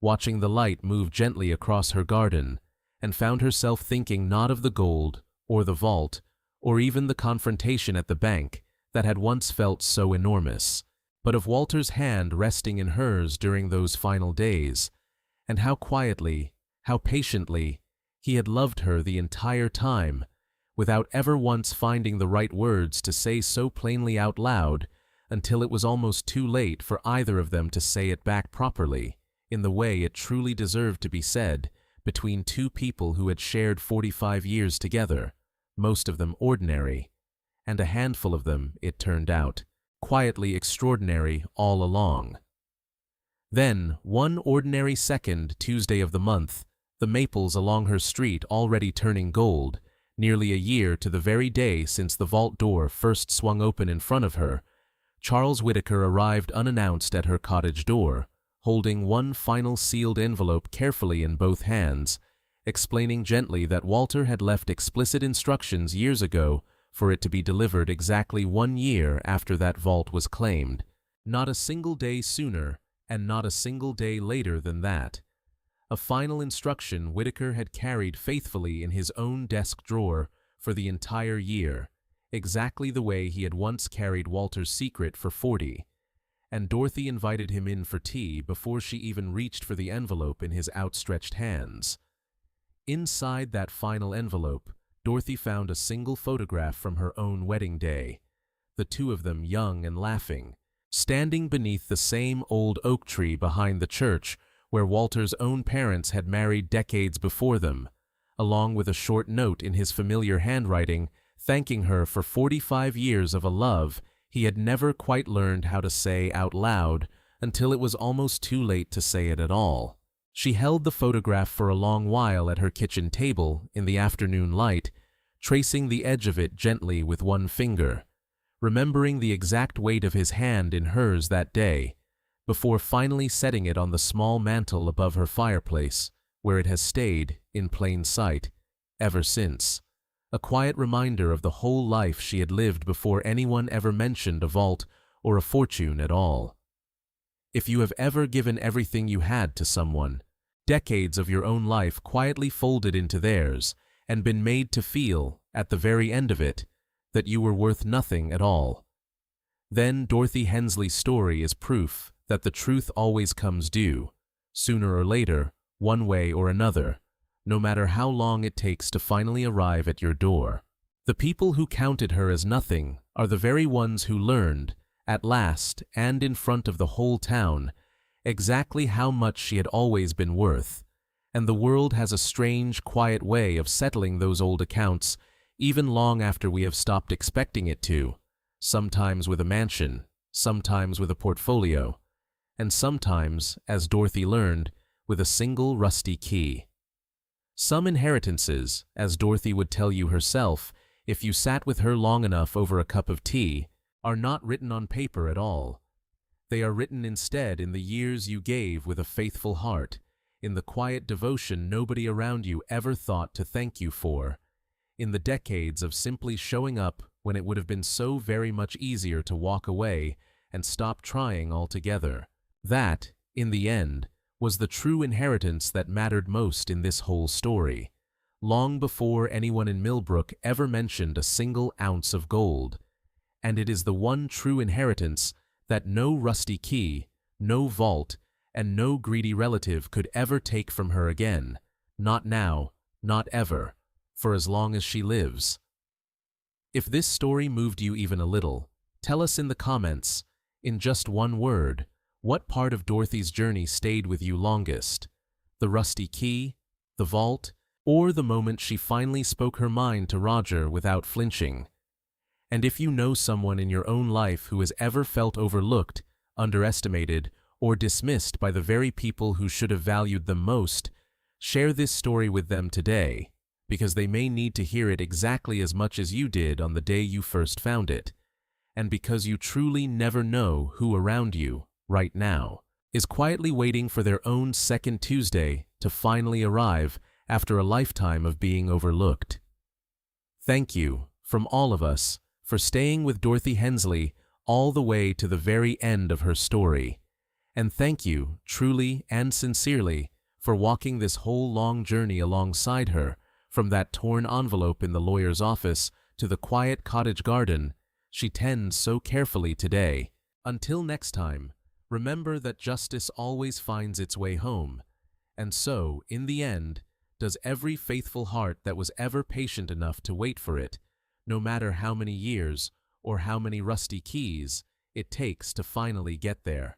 watching the light move gently across her garden, and found herself thinking not of the gold, or the vault, or even the confrontation at the bank that had once felt so enormous, but of Walter's hand resting in hers during those final days, and how quietly, how patiently, he had loved her the entire time, without ever once finding the right words to say so plainly out loud, until it was almost too late for either of them to say it back properly, in the way it truly deserved to be said, between two people who had shared 45 years together, most of them ordinary, and a handful of them, it turned out, quietly extraordinary all along. Then, one ordinary second Tuesday of the month, the maples along her street already turning gold, nearly a year to the very day since the vault door first swung open in front of her, Charles Whitaker arrived unannounced at her cottage door, holding one final sealed envelope carefully in both hands, explaining gently that Walter had left explicit instructions years ago for it to be delivered exactly 1 year after that vault was claimed, not a single day sooner and not a single day later than that. A final instruction Whitaker had carried faithfully in his own desk drawer for the entire year, exactly the way he had once carried Walter's secret for 40, and Dorothy invited him in for tea before she even reached for the envelope in his outstretched hands. Inside that final envelope, Dorothy found a single photograph from her own wedding day, the two of them young and laughing, standing beneath the same old oak tree behind the church where Walter's own parents had married decades before them, along with a short note in his familiar handwriting thanking her for 45 years of a love he had never quite learned how to say out loud until it was almost too late to say it at all. She held the photograph for a long while at her kitchen table in the afternoon light, tracing the edge of it gently with one finger, remembering the exact weight of his hand in hers that day, before finally setting it on the small mantel above her fireplace, where it has stayed, in plain sight, ever since. A quiet reminder of the whole life she had lived before anyone ever mentioned a vault or a fortune at all. If you have ever given everything you had to someone, decades of your own life quietly folded into theirs, and been made to feel, at the very end of it, that you were worth nothing at all, then Dorothy Hensley's story is proof that the truth always comes due, sooner or later, one way or another, no matter how long it takes to finally arrive at your door. The people who counted her as nothing are the very ones who learned, at last and in front of the whole town, exactly how much she had always been worth, and the world has a strange, quiet way of settling those old accounts even long after we have stopped expecting it to, sometimes with a mansion, sometimes with a portfolio, and sometimes, as Dorothy learned, with a single rusty key. Some inheritances, as Dorothy would tell you herself, if you sat with her long enough over a cup of tea, are not written on paper at all. They are written instead in the years you gave with a faithful heart, in the quiet devotion nobody around you ever thought to thank you for, in the decades of simply showing up when it would have been so very much easier to walk away and stop trying altogether. That, in the end, was the true inheritance that mattered most in this whole story, long before anyone in Millbrook ever mentioned a single ounce of gold, and it is the one true inheritance that no rusty key, no vault, and no greedy relative could ever take from her again, not now, not ever, for as long as she lives. If this story moved you even a little, tell us in the comments, in just one word, what part of Dorothy's journey stayed with you longest? The rusty key, the vault, or the moment she finally spoke her mind to Roger without flinching? And if you know someone in your own life who has ever felt overlooked, underestimated, or dismissed by the very people who should have valued them most, share this story with them today, because they may need to hear it exactly as much as you did on the day you first found it, and because you truly never know who around you, right now, is quietly waiting for their own second Tuesday to finally arrive after a lifetime of being overlooked. Thank you, from all of us, for staying with Dorothy Hensley all the way to the very end of her story. And thank you, truly and sincerely, for walking this whole long journey alongside her, from that torn envelope in the lawyer's office to the quiet cottage garden she tends so carefully today. Until next time, remember that justice always finds its way home, and so, in the end, does every faithful heart that was ever patient enough to wait for it, no matter how many years or how many rusty keys it takes to finally get there.